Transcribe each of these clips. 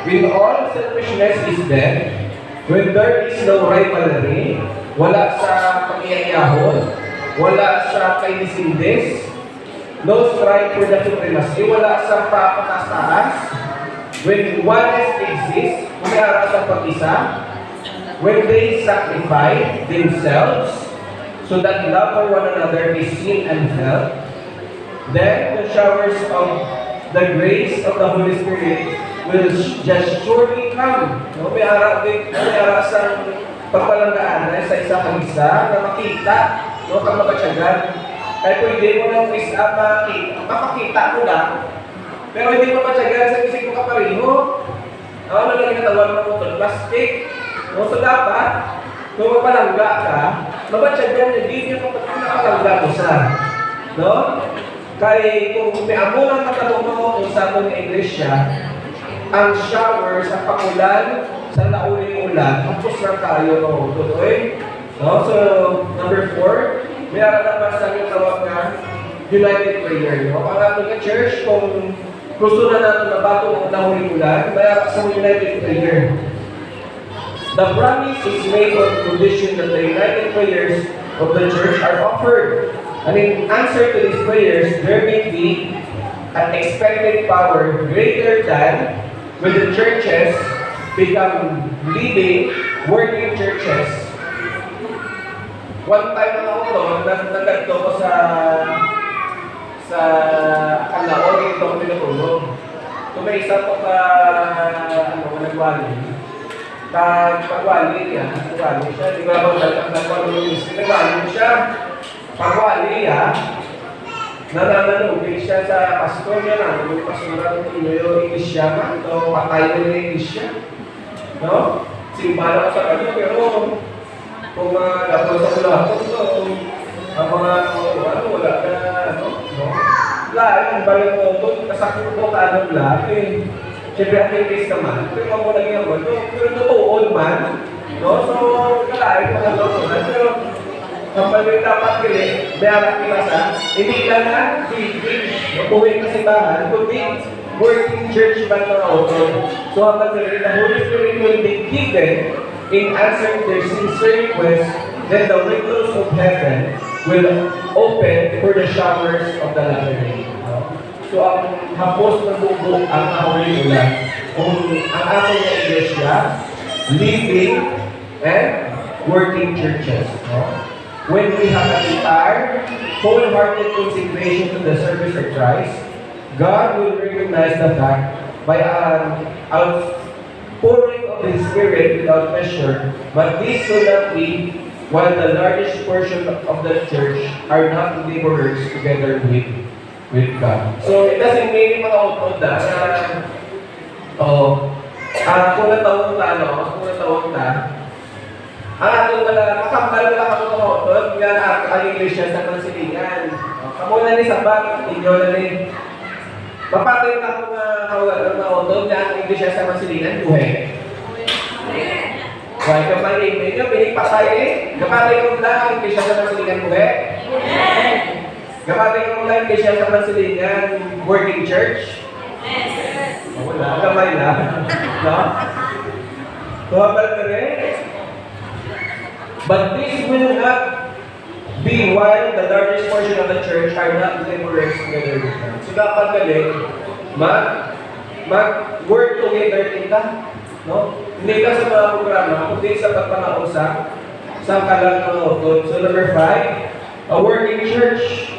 When all selfishness is dead, when there is no rivalry, wala sa pag-iayahon, wala sa kainis-indis, no strife for the supremacy, wala sa papataas, when oneness exists, umiara sa pag-isa, when they sacrifice themselves, so that love for one another is seen and felt, then the showers of the grace of the Holy Spirit will just surely come. No? May ara sa pagpalandaan sa isang isa na makita, no, kang makatsagan. Kaya pwede mo ng isa mapakita mo lang, pero hindi mo patsagan sa isip mo kapareho. Ano lang yung natawag mo ito? Plastic. No? So dapat, kung mapalangga ka, mapatsagan niya, hindi niya mapalangga ko sa. No? Kaya kung may amunan katanong mo sa atong iglesia, ang shower sa pakulan, sa nauling ulan, tapos na tayo no, tuloy. No? So, number 4, may naman sa aking tawag na united prayer. No? Ang ating church, kung gusto na natin nabato ng nauling ulan, may sa united prayer. The promise is made on condition that the united prayers of the church are offered. And in answer to these prayers, there may be an expected power greater than when the churches become living, working churches. One time na ako nagkagto ko sa Kalaon, ito ko pinatulog. So may isa ko nagwali. Pagwali siya, di ba ba nagwali siya. Pagwali nananalugin siya sa pastor niya na, yung pastoral ng yung iglesia man, o patay na yung iglesia. No? Simbala ko sa kanya, pero kung gapon sa kulakot, ang mga wala ka, no? Lahat, yung balik mo ito, kasakot mo ka anong lahat, siyempre ang case naman, pero mo lang yung pero totoo man, no? So, kalahin mo na ito, pero ang pagawin dapat kili, bayarang kilasa, hindi lang na uwi ka simbahan, kundi working church man na auto. So ang pagawin, the Holy Spirit will be given in answering their sincere requests, then the windows of heaven will open for the showers of the latter rain. So ang hapos na bubok ang auli ulan, kung ang ating na iglesia, living and working churches. When we have an entire, wholehearted consecration to the service of Christ, God will recognize the fact by an outpouring of His Spirit without measure, but this will not be while the largest portion of the church are not laborers together with God. So it doesn't mean mga utod kung natawag na, ang atong makambal na ako ng otod, nga ang iglesia sa Mansilingan. Kamuna ni Sabat, inyo na ni. Mapatay na ako ng otod, nga ang iglesia sa Mansilingan, buhay. Buhay ka pa rin, may pinipatay Kapatay ko lang ang iglesia sa Mansilingan, buhay. Kapatay ko lang ang iglesia sa Mansilingan, working church. Wala, kamay na. No? Kuhabal ka rin. But this will not be while the largest portion of the church are not laborers together with God. So dapat galing, mag-work together kita. No? Hindi ka sa mga programa, kundi sa pagpanahon sa kalang mga utod. So number 5, a working church.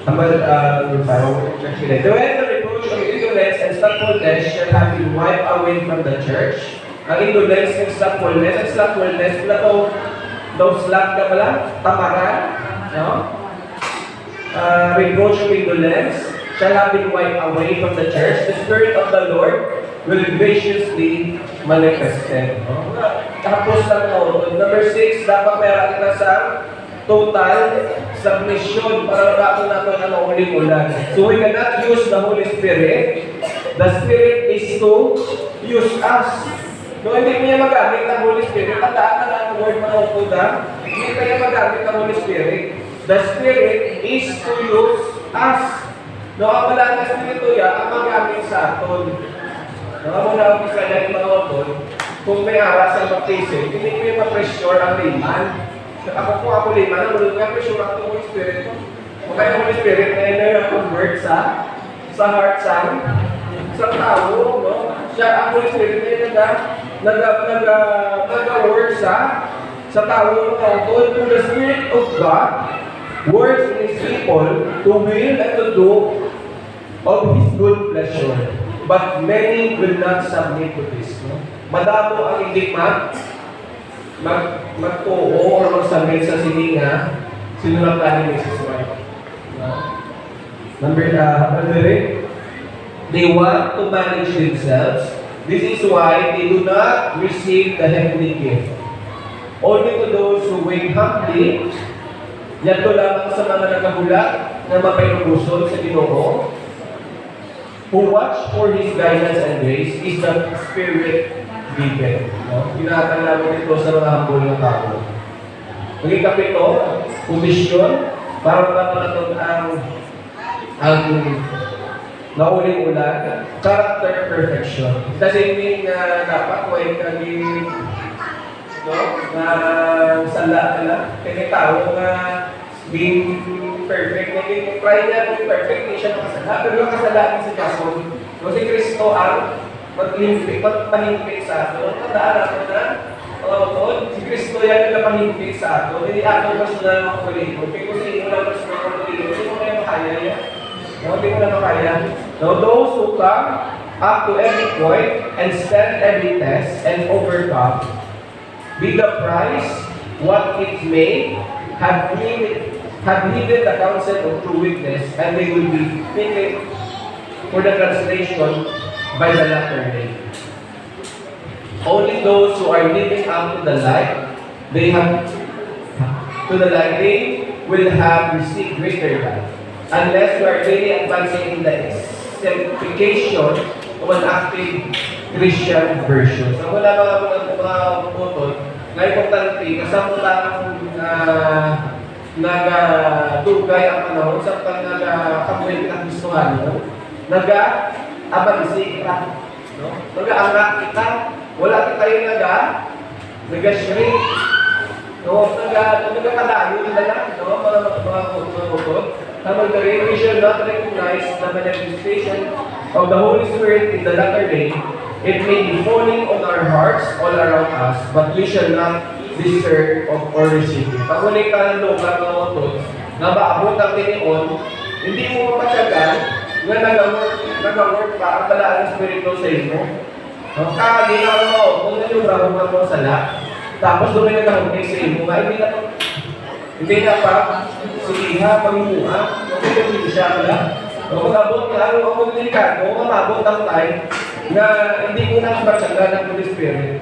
Number 5, a working church. The way the reproach of ignorance and slothfulness shall have been wiped away from the church. Ang indolence ng slothfulness, wala daw sloth ka pala, tamaran, no? Reproach of indolence shall have been wiped away from the church. The Spirit of the Lord will graciously manifested. No? Tapos lang ito. Number 6, dapat meron kita sa total submission para dapat natin ang uling-ulan. So we cannot use the Holy Spirit. The Spirit is to use us. Kung hindi niya magamit ang Holy Spirit, tandaan na ang word mga upuda, hindi kaya magamit ang Holy Spirit. The Spirit is to use us. No, ang wala na Espiritu ang magamit sa aton. Nangamuna ako sa dahil mga otol, kung may aras ang baptism, hindi ko yung ma-pressure ang layman. Ako layman, ang nga pressure ang Holy Spirit ko. Kung kaya Holy Spirit, na yun na convert sa heart sa tao, no? Siya, ang Holy Spirit na yun nag-work sa tao ng otol. Through the Spirit of God, works in His people to will and to do of His good pleasure. But many will not submit to this. No? Madamo ang hindi magtuo o magsubmit sa sininga sinulatan ni Jesus Christ. No? Number 8, they want to manage themselves. This is why they do not receive the heavenly gift. Only to those who wait humbly, yato lamang sa mga nagkahulat na mapainubuson sa Ginoo, who watch for His guidance and grace is the Spirit given. No? Ginatala mo ito sa mga hambol ng tao. Maging kapito, komisyon, para mapapalaton ang nauling ulan, character perfection. Kasi hindi na dapat may kaging na sala ka lang. Kaya tao na being perfect, naging try niya being perfect, hindi siya nakasala. Pero yung kasalanan si Jason, si Kristo ang magpanimpik sa ato. Tandaan natin na, mga utod, si Kristo yan ang napanimpik sa ato. Hindi ato personal ng kuliko. Kaya kung sa inyo lang personal ng kuliko, hindi mo na makaya yan. Hindi mo na makaya. Now, those who come up to every point and stand every test and overcome, with the price, what it may, have needed the counsel of true witness, and they will be fitted for the translation by the latter day. Only those who are living up to the light, they will have received greater life. Unless we are really advancing in the exemplification of an active Christian version. So wala mga putol, na importante, kasama lang nag-tugay ang panahon sa nag-kamuhin ng Kristohano, nag-abansi kita, no? Nag-aangat kita, wala kita yung nag-shrink, no? Nag-palayo na lang, no? Mga putol. Tamang rin, we should not recognize the manifestation of the Holy Spirit in the latter day. It may be falling on our hearts all around us, but we shall not discern or receive it. Pag ulit ka ng lugar ng otod, na maabot ang tinion, hindi mo mapatsagan na nag-work pa ang balaan ng Espiritu sa inyo. Kakaginawa mo, kung nangyurang mo ang sala, tapos doon nagkahugay sa inyo, hindi na pa sikiha, pagmuha, hindi siya pala. Mag-abot na ang delikado, mamabot ang time na hindi ko na mapatsagan ng Holy Spirit.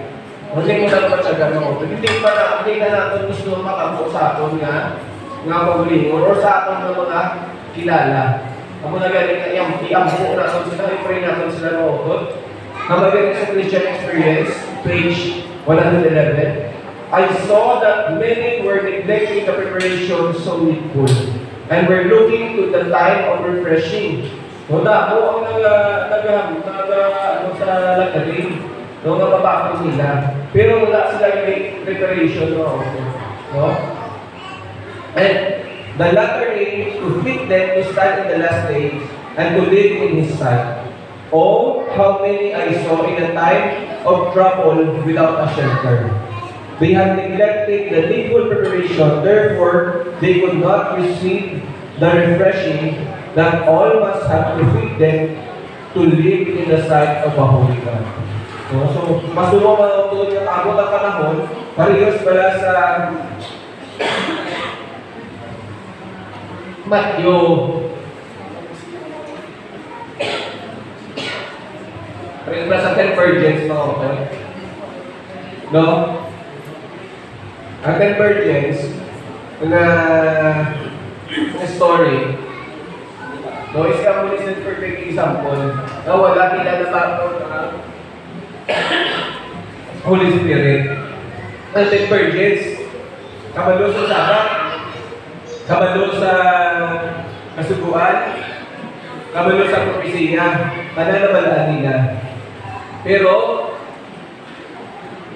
Hindi ko na mapatsagan ng Holy Spirit. Hindi na natin gusto makabot sa atin nga magulingon or sa atin ng mga kilala. Ako na galing na i-ampo natin sila, i-pray natin sila ng Holy. Namagaling sa Christian Experience, page 111. I saw that many were neglecting the preparation so needful, and were looking to the time of refreshing. Wala mo ang sa lagarin, no, mababakot nila. Pero wala sila yung preparation, no? And the latter day to fit them to stand in the last days and to live in His sight. Oh, how many I saw in a time of trouble without a shelter. They had neglected the needful preparation, therefore they could not receive the refreshing that all must have to fit them to live in the sight of a holy God. So, mas lumamang yung abot ang panahon, parehas pala sa Matthew. Parehas pala sa 10 virgins, mga kapatid. No? Ang 10 virgins na story, no, is a perfect example na wala nila na bakit Holy Spirit. Ang 10 virgins, kabalo sa sabak, kabalo sa kasuguan, kabalo sa propesiya, pananabalaan nila. Pero,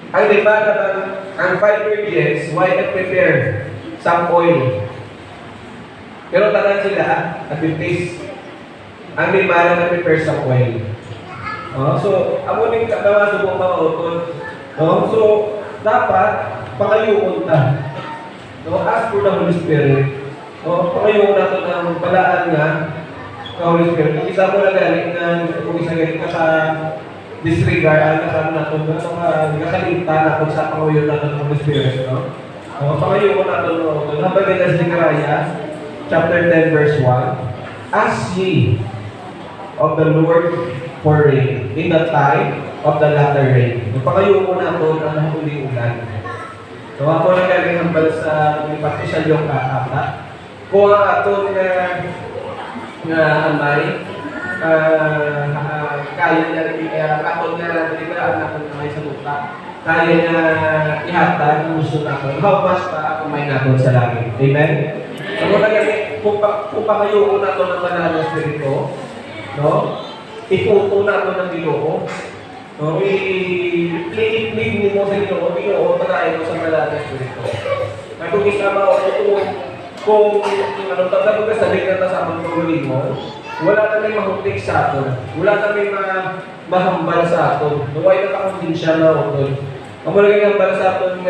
ang lima naman, ang 5 ingredients, why not prepare some oil? Pero tanan sila, at yung taste, ang lima na prepare some oil. So, amo ning kagawa sa buong mga utod. So, dapat, pangayuon ta. Ask for the Holy Spirit. Pangayuon nato ng balaan nga, Holy Spirit. Kung isa mo na galing kung isa galing ka sa disregard, kasama natin, nakalimta natin sa pangayon natin ng Holy Spirit. Pangayon natin, habang nila sa Zechariah, chapter 10, verse 1, ask ye of the Lord for rain in the time of the latter rain. Pangayon natin ang huling ulan. Ako na galing hambal sa partisan yung kakata. Kung ang aton nga amay, kaya niya, kapag na nila anak na may sa lupa, kaya niya ihatag ang gusto natin. How much pa ako may natin sa langit? Amen? Ano na ganit, kung pakayo natin ng banal ng Espiritu, ikuto natin ng Ginoo, i-plead mo sa Ginoo, patayin mo sa banal ng Espiritu. May kung isama o kung anong tatalo ka sa ligat na sa amang pagulin mo, wala na may mahutik sa atin. Wala na may mahambal sa atin. Naway na kakondensya na utod. Ang malagay hambal sa atin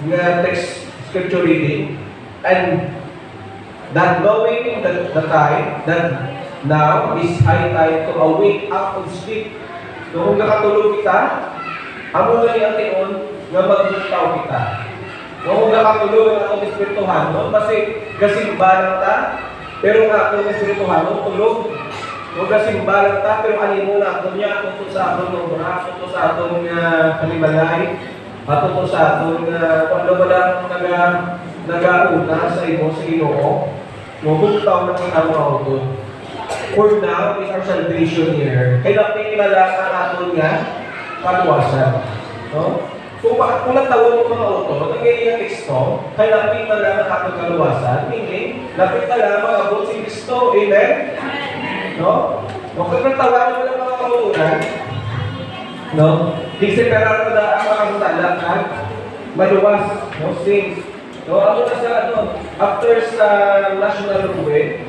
nga text scripture reading, and that knowing the time, that now is high time to awake up and sleep. So kung nakatulog kita, amo na yung ation nga magbutaw kita. Kung nakatulog ang atong espirituhan, kasi balang ta, pero nga atong espirituhan, tulog. Kung kasimba lang ta, pero animo na ato niya, ato sa atong nobra, ato sa atong kalimalay, ato sa atong kung ano ba lang nag-auna sa imo, sa Ginoo, mabugtaw na kita mga auto. For now, is our salvation year. Kaya pinilala ang aton nga kaluwasan. Kung natawag mo mga auto, nangyayari ang Kristo, kaya lapit na lang ang ating kaluwasan, meaning, lapit na lang mag-abot si Kristo. Amen? Kung natawagan mo lang mga kautunan, disiperato na ang mga kasalan at maluwas, things. Ano na sa after sa national buwet,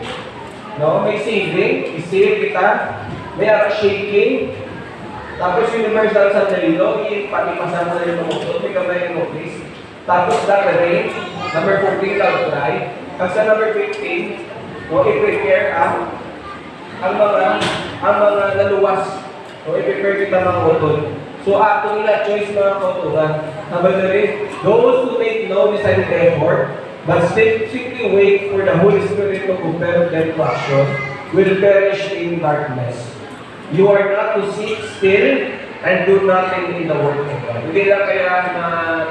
may saving, isave kita, may shaking, tapos universal sa dalilo, ipanipasan mo na yung tumutod, may kamay yung notice. Tapos rain, number 14, cloud dry. Kasi number 15, i-prepare ang mga naluwas. I-prepare kita mga utod. So, ato nila choice mga kauturan. Number 3, those who make no decided effort, but simply wait for the Holy Spirit to compel them to action, will perish in darkness. You are not to sit still and do nothing in the Word of God. Hindi lang kaya na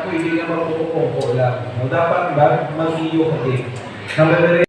pwede na magpupupumpo lang. Dapat ba mag-iyo ka din. Number 3,